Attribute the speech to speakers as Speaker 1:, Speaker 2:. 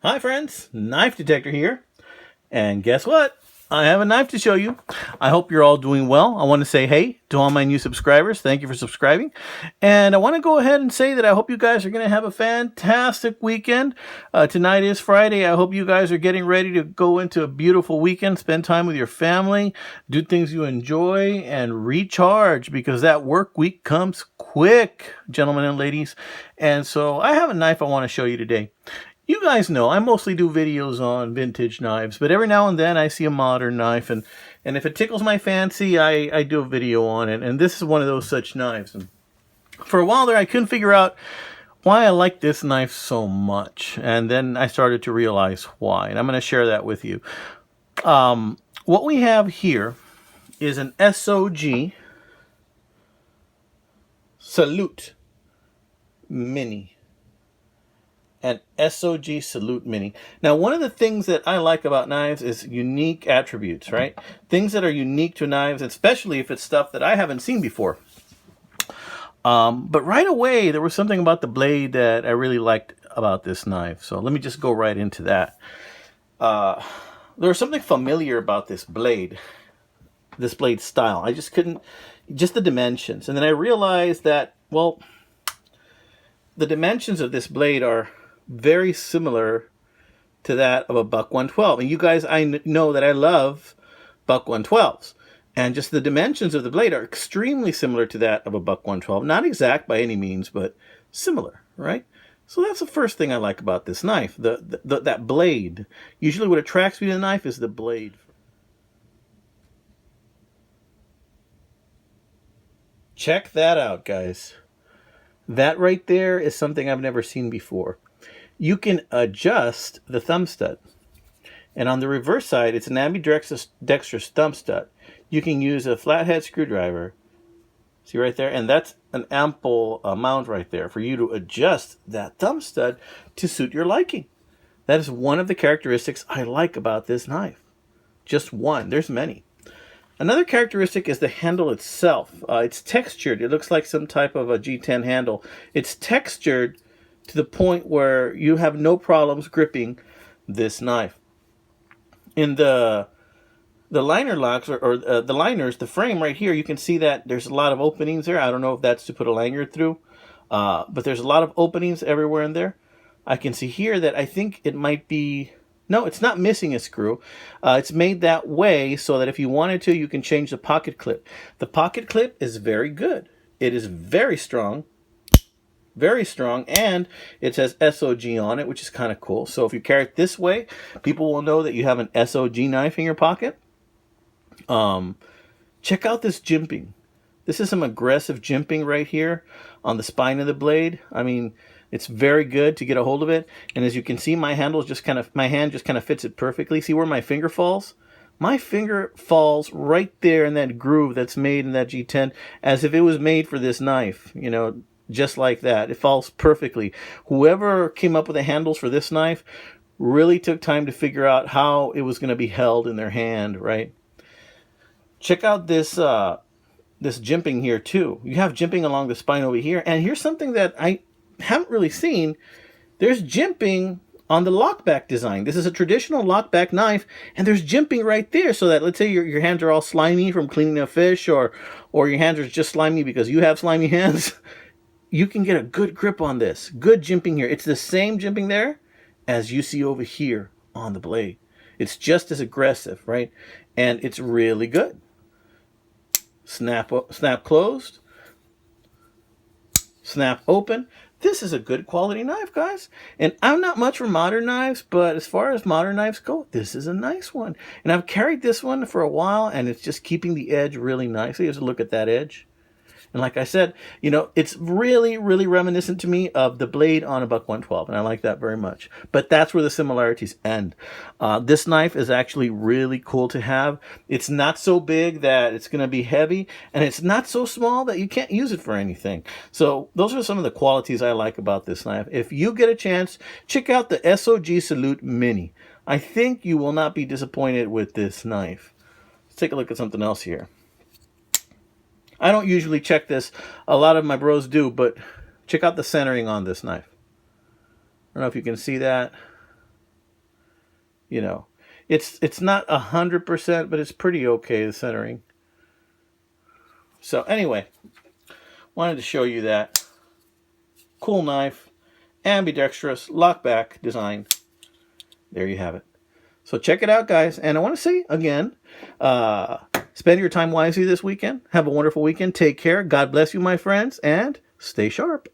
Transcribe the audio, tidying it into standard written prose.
Speaker 1: Hi friends, Knife Detector here, and guess what? I have a knife to show you. I hope you're all doing well. I want to say hey to all my new subscribers. Thank you for subscribing. And I want to go ahead and say that I hope you guys are going to have a fantastic weekend. Tonight is Friday. I hope you guys are getting ready to go into a beautiful weekend, spend time with your family, do things you enjoy, and recharge because that work week comes quick, gentlemen and ladies. And so I have a knife I want to show you today. You guys know I mostly do videos on vintage knives, but every now and then I see a modern knife, and if it tickles my fancy, I do a video on it, and this is one of those such knives. And for a while there, I couldn't figure out why I like this knife so much, and then I started to realize why, and I'm going to share that with you. What we have here is an SOG Salute Mini. An SOG Salute Mini. Now, one of the things that I like about knives is unique attributes, right? Things that are unique to knives, especially if it's stuff that I haven't seen before. But right away, there was something about the blade that I really liked about this knife. So let me just go right into that. There was something familiar about this blade style. I just couldn't, just the dimensions. And then I realized that, well, the dimensions of this blade are very similar to that of a Buck 112. And you guys, I know that I love Buck 112s. And just the dimensions of the blade are extremely similar to that of a Buck 112. Not exact by any means, but similar, right? So that's the first thing I like about this knife, that blade. Usually what attracts me to the knife is the blade. Check that out, guys. That right there is something I've never seen before. You can adjust the thumb stud. And on the reverse side, it's an ambidextrous thumb stud. You can use a flathead screwdriver. See right there? And that's an ample amount right there for you to adjust that thumb stud to suit your liking. That is one of the characteristics I like about this knife. Just one. There's many. Another characteristic is the handle itself. It's textured. It looks like some type of a G10 handle. It's textured to the point where you have no problems gripping this knife. In the liner locks or the liners, the frame right here, you can see that there's a lot of openings there. I don't know if that's to put a lanyard through, but there's a lot of openings everywhere in there. I can see here that I think it might be... No, it's not missing a screw. It's made that way so that if you wanted to, you can change the pocket clip. The pocket clip is very good. It is very strong, and it says SOG on it, which is kind of cool. So if you carry it this way, people will know that you have an SOG knife in your pocket. Check out this jimping. This is some aggressive jimping right here on the spine of the blade. I mean, it's very good to get a hold of it. And as you can see, my hand just kind of fits it perfectly. See where my finger falls? My finger falls right there in that groove that's made in that G10 as if it was made for this knife, you know, just like that. It falls perfectly. Whoever came up with the handles for this knife really took time to figure out how it was going to be held in their hand, right? Check out this this jimping here too. You have jimping along the spine over here. And here's something that I haven't really seen. There's jimping on the lockback design. This is a traditional lockback knife, and there's jimping right there so that, let's say your hands are all slimy from cleaning a fish, or your hands are just slimy because you have slimy hands. You can get a good grip on this. Good jimping here. It's the same jimping there as you see over here on the blade. It's just as aggressive, right? And it's really good. Snap closed. Snap open. This is a good quality knife, guys. And I'm not much for modern knives, but as far as modern knives go, this is a nice one. And I've carried this one for a while, and it's just keeping the edge really nicely. Just look at that edge. And like I said, you know, it's really, really reminiscent to me of the blade on a Buck 112, and I like that very much. But that's where the similarities end. This knife is actually really cool to have. It's not so big that it's going to be heavy, and it's not so small that you can't use it for anything. So those are some of the qualities I like about this knife. If you get a chance, check out the SOG Salute Mini. I think you will not be disappointed with this knife. Let's take a look at something else here. I don't usually check this. A lot of my bros do, but check out the centering on this knife. I don't know if you can see that. You know, it's not 100%, but it's pretty okay, the centering. So anyway, wanted to show you that. Cool knife, ambidextrous, lockback design. There you have it. So check it out, guys. And I want to say again, spend your time wisely this weekend. Have a wonderful weekend. Take care. God bless you, my friends, and stay sharp.